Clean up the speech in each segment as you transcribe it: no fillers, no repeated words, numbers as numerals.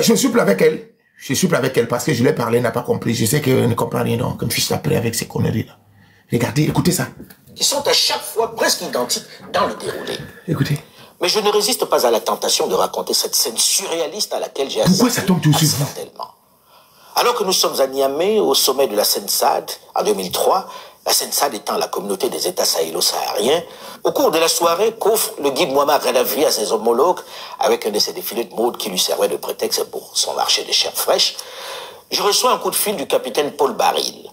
je suis plus avec elle. Je suis plus avec elle parce que je lui ai parlé, elle n'a pas compris. Je sais qu'elle ne comprend rien, donc comme je suis après avec ces conneries-là. Regardez, écoutez ça. Qui sont à chaque fois presque identiques dans le déroulé. Écoutez. Mais je ne résiste pas à la tentation de raconter cette scène surréaliste à laquelle j'ai assisté. Pourquoi ça tombe toujours accidentellement. Alors que nous sommes à Niamey, au sommet de la Sensad, en 2003, la Sensad étant la communauté des États sahélo-sahariens, au cours de la soirée qu'offre le guide Muammar Kadhafi à ses homologues, avec un de ses défilés de mode qui lui servait de prétexte pour son marché de chair fraîche, je reçois un coup de fil du capitaine Paul Baril,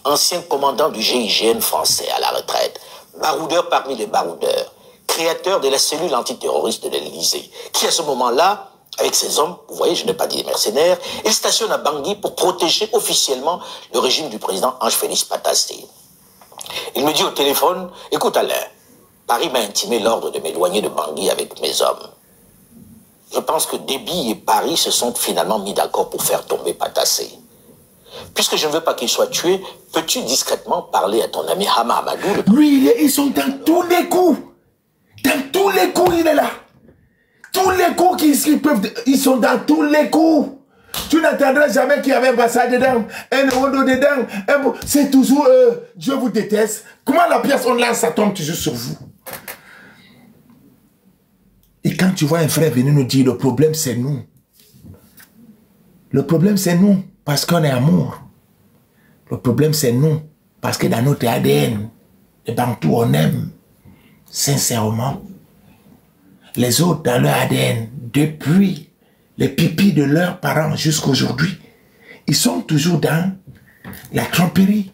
ancien commandant du GIGN français à la retraite, baroudeur parmi les baroudeurs, créateur de la cellule antiterroriste de l'Élysée, qui à ce moment-là, avec ses hommes, vous voyez, je n'ai pas dit mercenaires, il stationne à Bangui pour protéger officiellement le régime du président Ange-Félix Patassé. Il me dit au téléphone, écoute Alain, Paris m'a intimé l'ordre de m'éloigner de Bangui avec mes hommes. Je pense que Déby et Paris se sont finalement mis d'accord pour faire tomber Patassé. Puisque je ne veux pas qu'il soit tué, peux-tu discrètement parler à ton ami Hama Amadou? Lui, ils sont dans tous les coups. Dans tous les coups, il est là. Tous les coups qu'ils peuvent... Ils sont dans tous les coups. Tu n'entendras jamais qu'il y avait un Bassa dedans, un Ondo dedans. C'est toujours Dieu vous déteste. Comment la pièce on lance, ça tombe toujours sur vous. Et quand tu vois un frère venir nous dire, le problème c'est nous. Le problème c'est nous, parce qu'on est amour. Le problème c'est nous, parce que dans notre ADN, et partout on aime. Sincèrement, les autres dans leur ADN, depuis les pipis de leurs parents jusqu'à aujourd'hui, ils sont toujours dans la tromperie.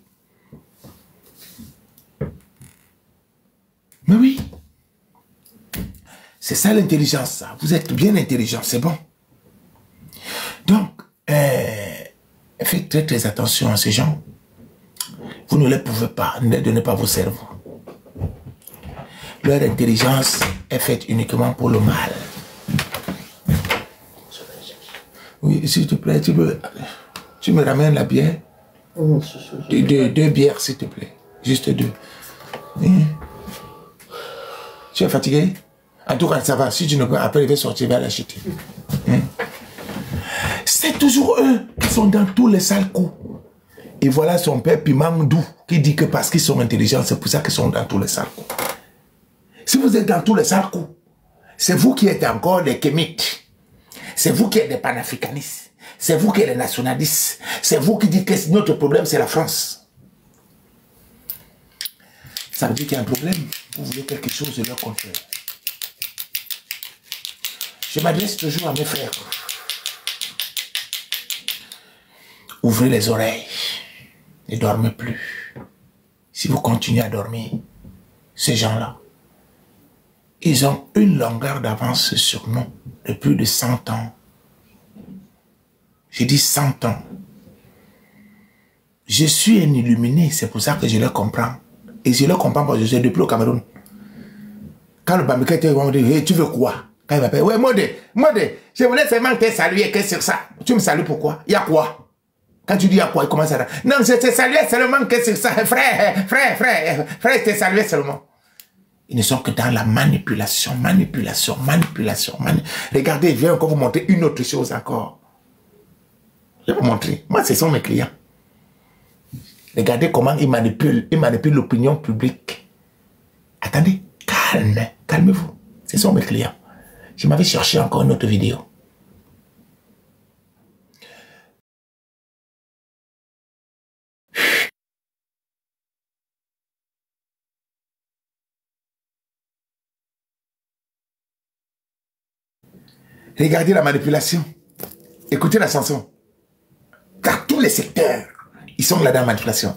Mais oui, c'est ça l'intelligence, ça. Vous êtes bien intelligent, c'est bon. Donc, faites très très attention à ces gens. Vous ne les pouvez pas, ne donnez pas vos cerveaux. Leur intelligence est faite uniquement pour le mal. Oui, s'il te plaît, tu me ramènes la bière? Deux bières, s'il te plaît. Juste deux. Tu es fatigué? En tout cas, ça va. Si tu ne peux, après, il va sortir, il va l'acheter. C'est toujours eux qui sont dans tous les sales coups. Et voilà son père Pimandou qui dit que parce qu'ils sont intelligents, c'est pour ça qu'ils sont dans tous les sales coups. Si vous êtes dans tous les sales coups, c'est vous qui êtes encore des kémites. C'est vous qui êtes des panafricanistes. C'est vous qui êtes des nationalistes. C'est vous qui dites que notre problème, c'est la France. Ça veut dire qu'il y a un problème. Vous voulez quelque chose de leur contraire. Je m'adresse toujours à mes frères. Ouvrez les oreilles. Ne dormez plus. Si vous continuez à dormir, ces gens-là, ils ont une longueur d'avance sur nous de plus de 100 ans. J'ai dit 100 ans. Je suis un illuminé, c'est pour ça que je le comprends. Et je le comprends parce que je suis depuis au Cameroun. Quand le Bamika te dit, hey, tu veux quoi? Quand il m'appelle, ouais, Modé, je voulais seulement te saluer, que sur ça. Tu me salues pourquoi? Il y a quoi? Quand tu dis il y a quoi, il commence à dire, non, je te saluais seulement que sur ça. Frère, je te saluais seulement. Ils ne sont que dans la manipulation. Regardez, je vais encore vous montrer une autre chose encore. Je vais vous montrer. Moi, ce sont mes clients. Regardez comment ils manipulent l'opinion publique. Attendez, calmez-vous. Ce sont mes clients. Je m'avais cherché encore une autre vidéo. Regardez la manipulation. Écoutez la chanson. Dans tous les secteurs, ils sont là dans la manipulation.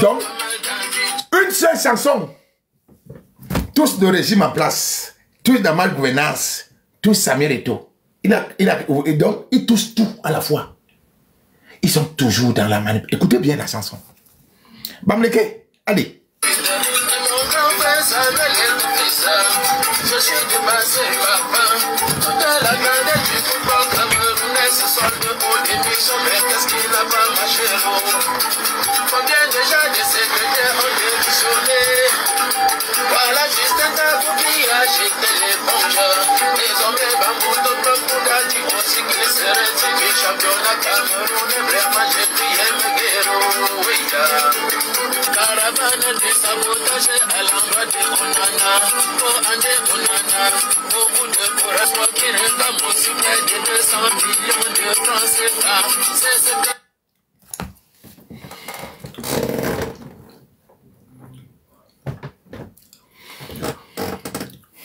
Donc, une seule chanson. Tous de régime en place, tous de mal gouvernance, tous Samuel Eto'o. Et donc, ils touchent tout à la fois. Ils sont toujours dans la manipulation. Écoutez bien la chanson. Bamleke, allez. Je suis dépassé, papa.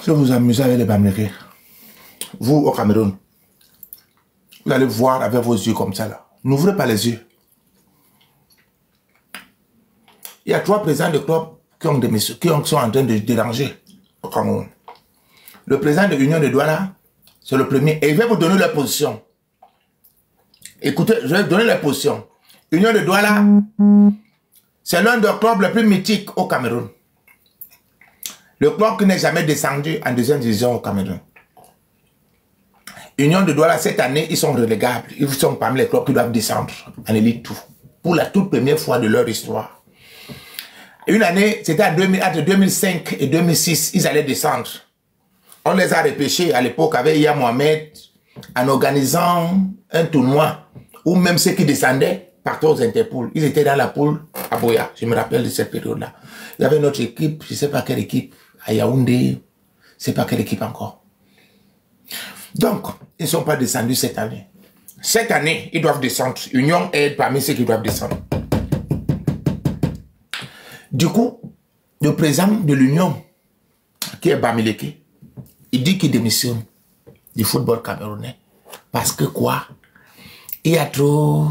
Si vous vous amusez avec les Bamileke, vous au Cameroun, vous allez voir avec vos yeux comme ça là. N'ouvrez pas les yeux. Il y a 3 présidents de club qui sont en train de déranger au Cameroun. Le président de l'Union de Douala, c'est le premier. Et il va vous donner leur position. Écoutez, je vais vous donner leur position. L'Union de Douala, c'est l'un des clubs les plus mythiques au Cameroun. Le club qui n'est jamais descendu en 2e division au Cameroun. Union de Douala, cette année, ils sont relégables. Ils sont parmi les clubs qui doivent descendre en élite tout. Pour la toute première fois de leur histoire. Une année, c'était entre 2005 et 2006, ils allaient descendre. On les a repêchés à l'époque avec Iya Mohamed en organisant un tournoi où même ceux qui descendaient partaient aux Interpools. Ils étaient dans la poule à Boya. Je me rappelle de cette période-là. Il y avait notre équipe, je ne sais pas quelle équipe, à Yaoundé, je ne sais pas quelle équipe encore. Donc, ils ne sont pas descendus cette année. Cette année, ils doivent descendre. Union est parmi ceux qui doivent descendre. Du coup, le président de l'Union, qui est Bamileke, il dit qu'il démissionne du football camerounais. Parce que quoi? Il y a trop...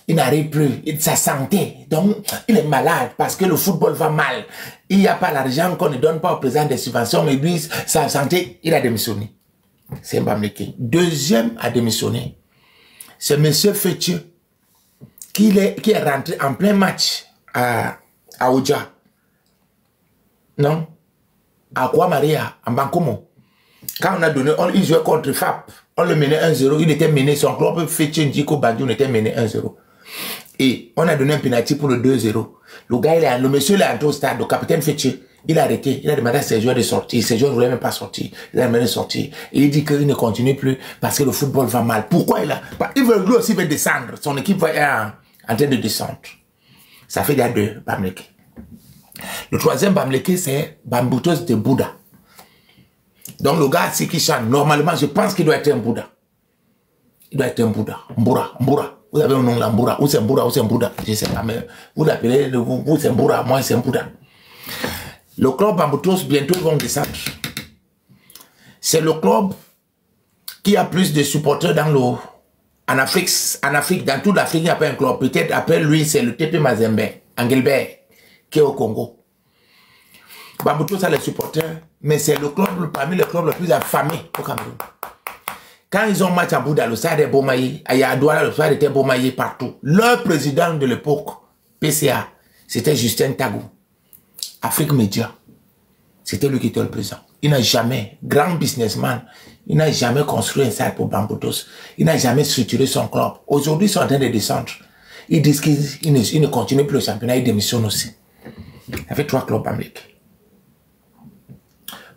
il n'arrive plus. Sa santé. Donc, il est malade parce que le football va mal. Il n'y a pas l'argent qu'on ne donne pas au président des subventions. Mais lui, sa santé, il a démissionné. C'est Bamileke. Deuxième à démissionner, c'est M. Fethieu, qui est rentré en plein match à Oudja. Non? À Kwa Maria, en Bankomo. Quand on a donné, il jouait contre FAP. On le menait 1-0. Il était mené, son club Fethieu Ndiko Bandioun était mené 1-0. Et on a donné un penalty pour le 2-0. Le gars, le monsieur, il est entré au stade, le capitaine Fethieu. Il a arrêté, il a demandé à ses joueurs de sortir. Ses joueurs ne voulaient même pas sortir. Il a demandé de sortir. Et il dit qu'il ne continue plus parce que le football va mal. Pourquoi il veut lui aussi veut descendre. Son équipe est en train de descendre. Ça fait déjà 2 Bamileke. Le 3e Bamileke, c'est Bamboutos de Bouddha. Donc le gars, c'est qui chante. Normalement, je pense qu'il doit être un Bouddha. Il doit être un Bouddha. Mboura. Vous avez un nom là, Mboura. Ou c'est Mboura, ou c'est Bouddha. Je ne sais pas, mais vous l'appelez, vous c'est Mboura, moi c'est un Bouddha. Le club Bamboutos, bientôt, ils vont descendre. C'est le club qui a plus de supporters en Afrique, dans toute l'Afrique, il n'y a pas un club. Peut-être après lui, c'est le TP Mazembe, Engelbert, qui est au Congo. Bamboutos a les supporters, mais c'est le club parmi les clubs les plus affamés au Cameroun. Quand ils ont match à Bouddha, le stade est Bomaye, à Yadouala, le stade était Bomaye partout. Leur président de l'époque, PCA, c'était Justin Tagou. Afrique Média, c'était lui qui était le président. Il n'a jamais, grand businessman, il n'a jamais construit un stade pour Bamboutos. Il n'a jamais structuré son club. Aujourd'hui, ils sont en train de descendre. Ils disent qu'ils ne continuent plus le championnat, ils démissionnent aussi. Il y avait 3 clubs Bamileke.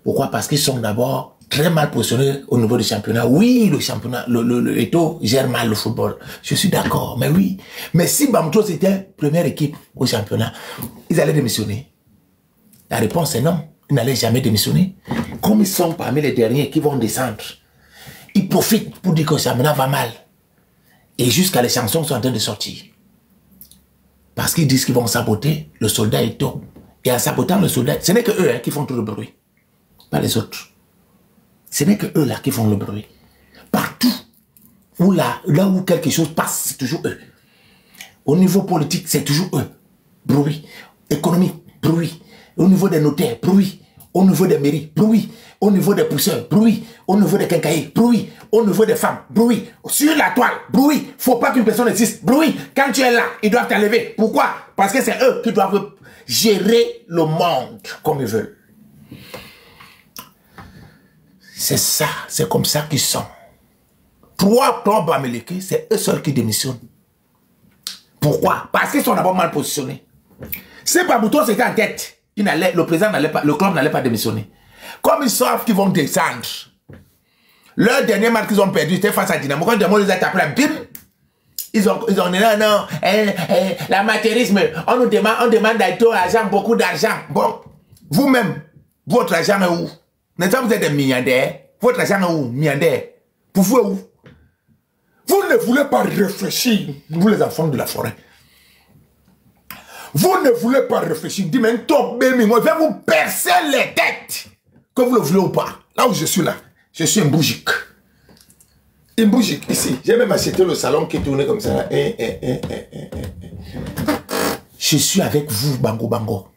Pourquoi? Parce qu'ils sont d'abord très mal positionnés au niveau du championnat. Oui, le championnat, l'Eto gère mal le football. Je suis d'accord, mais oui. Mais si Bamboutos était première équipe au championnat, ils allaient démissionner. La réponse est non. Ils n'allaient jamais démissionner. Comme ils sont parmi les derniers qui vont descendre, ils profitent pour dire que le championnat va mal. Et jusqu'à les chansons sont en train de sortir. Parce qu'ils disent qu'ils vont saboter le soldat Eto. Et en sabotant le soldat, ce n'est que eux qui font tout le bruit. Pas les autres. Ce n'est que eux là qui font le bruit. Partout où là où quelque chose passe, c'est toujours eux. Au niveau politique, c'est toujours eux. Bruit. Économique, bruit. Au niveau des notaires, bruit. Au niveau des mairies, bruit. Au niveau des pousseurs, bruit. Au niveau des quincailliers, bruit. Au niveau des femmes, bruit. Sur la toile, bruit. Faut pas qu'une personne existe, bruit. Quand tu es là, ils doivent t'enlever. Pourquoi? Parce que c'est eux qui doivent gérer le monde comme ils veulent. C'est ça, c'est comme ça qu'ils sont. 3 clubs Bamileke, c'est eux seuls qui démissionnent. Pourquoi? Parce qu'ils sont d'abord mal positionnés. Si Bamboutos était en tête, le président n'allait pas, le club n'allait pas démissionner. Comme ils savent qu'ils vont descendre, Leur dernier match qu'ils ont perdu, c'était face à Dynamo. Quand Dynamo les a tapés, bim! Ils ont dit non, l'amateurisme, on demande d'argent, beaucoup d'argent. Bon, vous-même, votre argent est où? N'est-ce pas, vous êtes des milliardaires? Votre argent est où? Milliardaire. Pour vous, où? Vous ne voulez pas réfléchir, vous les enfants de la forêt. Vous ne voulez pas réfléchir. Dis, mais moi, je vais vous percer les têtes. Que vous le voulez ou pas. Là où je suis là, je suis un bougique. Une bougique ici. J'ai même acheté le salon qui tournait comme ça. Je suis avec vous, Bango Bango.